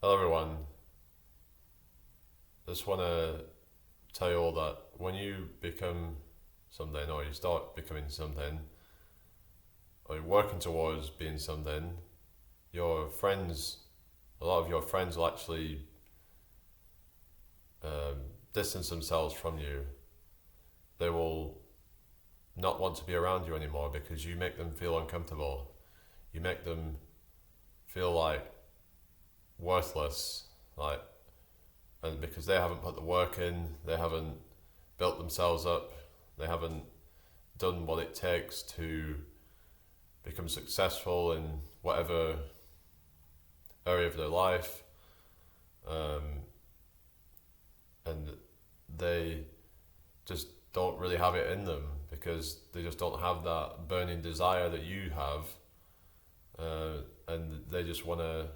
Hello everyone. Just want to tell you all that when you become something or you start becoming something or you're working towards being something, your friends, a lot of your friends will actually um, distance themselves from you. They will not want to be around you anymore because you make them feel uncomfortable. You make them feel like worthless, like, and because they haven't put the work in, they haven't built themselves up, they haven't done what it takes to become successful in whatever area of their life, um, and they just don't really have it in them because they just don't have that burning desire that you have, and they just want to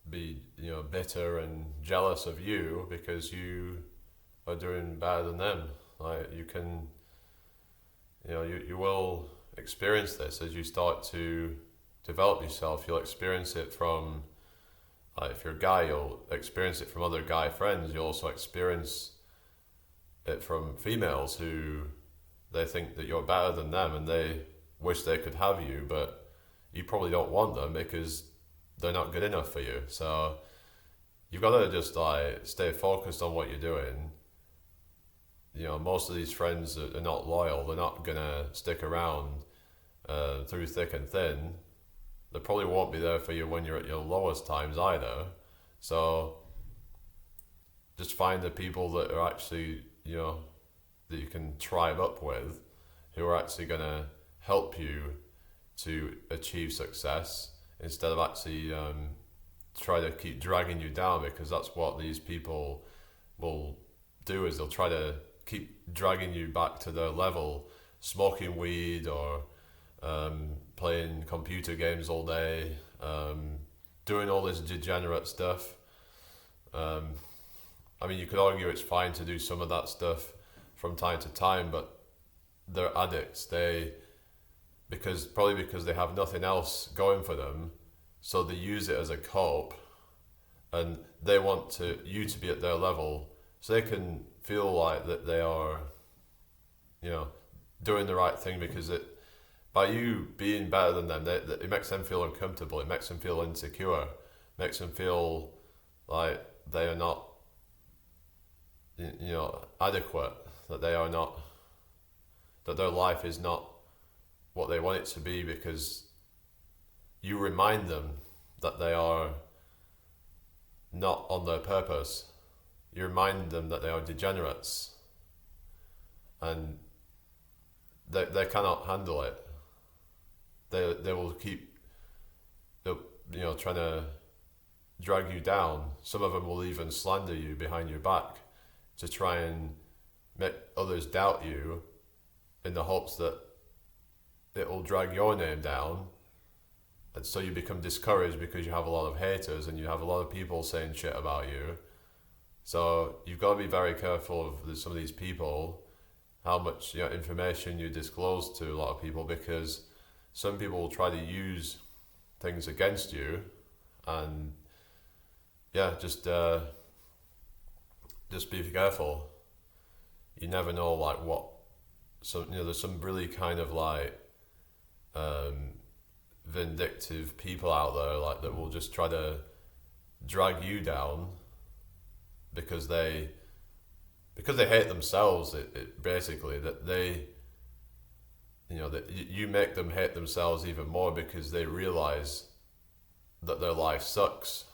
be bitter and jealous of you because you are doing better than them. Like you will experience this as you start to develop yourself. You'll experience it from, like, if you're a guy, you'll experience it from other guy friends. You'll also experience it from females who they think that you're better than them and they wish they could have you, but you probably don't want them because they're not good enough for you. So you've got to just like stay focused on what you're doing. Most of these friends are not loyal. They're not gonna stick around through thick and thin. They probably won't be there for you when you're at your lowest times either. So just find the people that are actually, that you can tribe up with, who are actually gonna help you to achieve success instead of actually try to keep dragging you down, because that's what these people will do, is they'll try to keep dragging you back to their level, smoking weed or playing computer games all day, doing all this degenerate stuff. I mean, you could argue it's fine to do some of that stuff from time to time, but they're addicts. Probably because they have nothing else going for them, so they use it as a cope, and they want you to be at their level, so they can feel like that they are, doing the right thing, because by you being better than them, it makes them feel uncomfortable. It makes them feel insecure. Makes them feel like they are not, adequate. That they are not. That their life is not what they want it to be, because you remind them that they are not on their purpose. You remind them that they are degenerates, and they cannot handle it. They will keep trying to drag you down. Some of them will even slander you behind your back to try and make others doubt you, in the hopes that it will drag your name down, and so you become discouraged because you have a lot of haters and you have a lot of people saying shit about you. So you've got to be very careful of some of these people, how much information you disclose to a lot of people, because some people will try to use things against you, and yeah, just be careful. You never know, like, what. So there's some really kind of like vindictive people out there, like, that will just try to drag you down because they hate themselves. It basically, that they that you make them hate themselves even more, because they realize that their life sucks,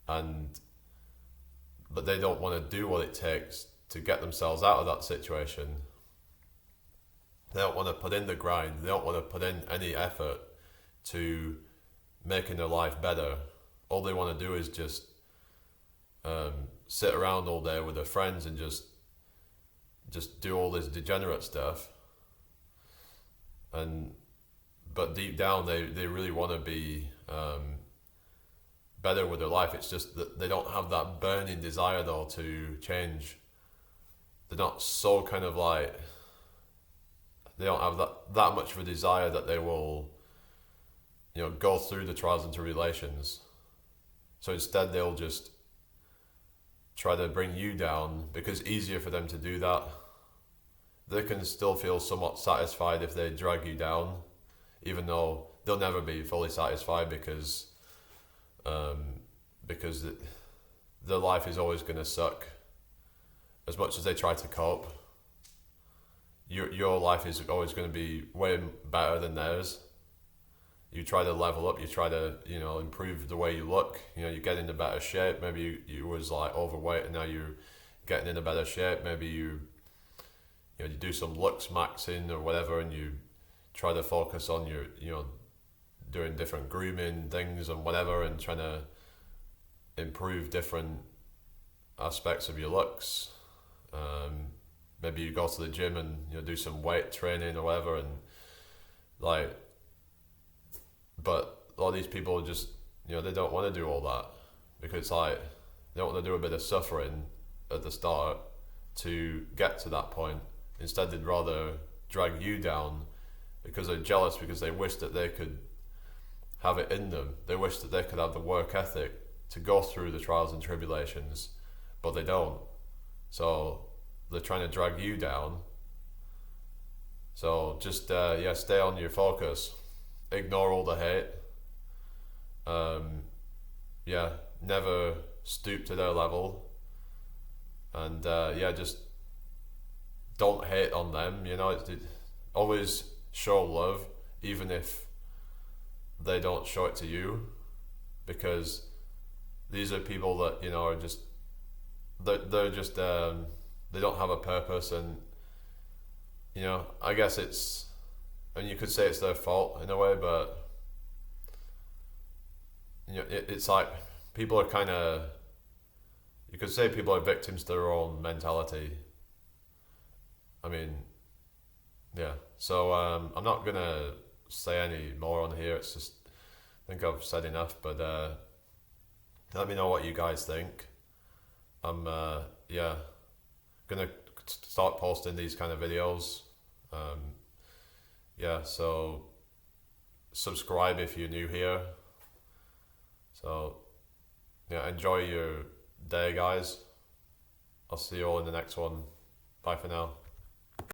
but they don't want to do what it takes to get themselves out of that situation. They don't want to put in the grind. They don't want to put in any effort to making their life better. All they want to do is just sit around all day with their friends and just do all this degenerate stuff. But deep down, they really want to be better with their life. It's just that they don't have that burning desire, though, to change. They're not so kind of like, they don't have that much of a desire that they will go through the trials and tribulations. So instead, they'll just try to bring you down because it's easier for them to do that. They can still feel somewhat satisfied if they drag you down, even though they'll never be fully satisfied because their life is always going to suck. As much as they try to cope, your life is always going to be way better than theirs. You try to level up, you try to, improve the way you look, you get into better shape. Maybe you was like overweight and now you're getting into better shape. Maybe you do some looks maxing or whatever, and you try to focus on your, doing different grooming things and whatever, and trying to improve different aspects of your looks. Maybe you go to the gym and do some weight training or whatever, and like, but a lot of these people just, they don't want to do all that because like they don't want to do a bit of suffering at the start to get to that point. Instead, they'd rather drag you down because they're jealous, because they wish that they could have it in them. They wish that they could have the work ethic to go through the trials and tribulations, but they don't. So they're trying to drag you down. So just stay on your focus. Ignore all the hate. Never stoop to their level. And just don't hate on them. Always show love, even if they don't show it to you, because these are people that are just they're just they don't have a purpose, and I guess you could say it's their fault in a way, but it's like people are kind of, you could say people are victims to their own mentality. I mean, yeah. So I'm not gonna say any more on here. It's just, I think I've said enough. But let me know what you guys think. I'm gonna start posting these kind of videos. So subscribe if you're new here. So enjoy your day, guys. I'll see you all in the next one. Bye for now.